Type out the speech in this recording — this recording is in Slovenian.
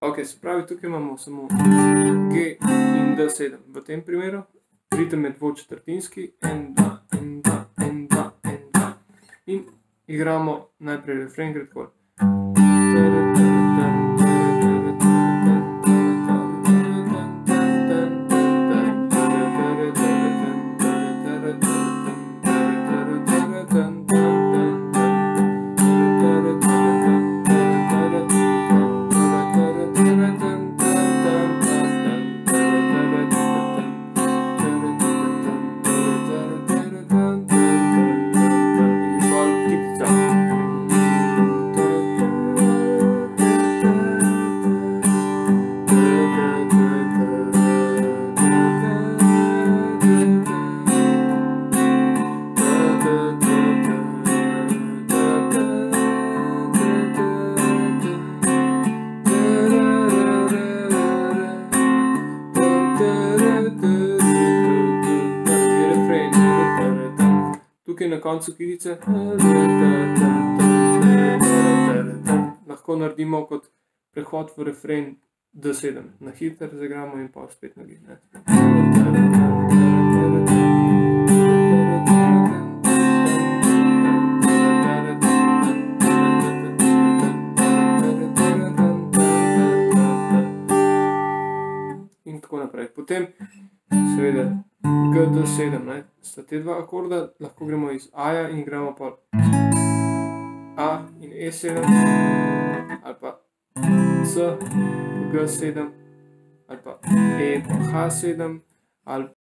Ok, se pravi, tukaj imamo samo G in D7. V tem primeru ritem je dvočetrtinski, 1, 2, 1, 2, 1, 2, 1, 2. In igramo najprej refren, gre takole. Tukaj na koncu kitice lahko naredimo kot prehod v refren D7. Na hiter zaigramo in pa spet na G. In tako naprej. Potem seveda G-D-7, sta te dva akorda, lahko gremo iz A-ja in igramo pa A in E7, ali pa C, G7, ali pa E, H7, ali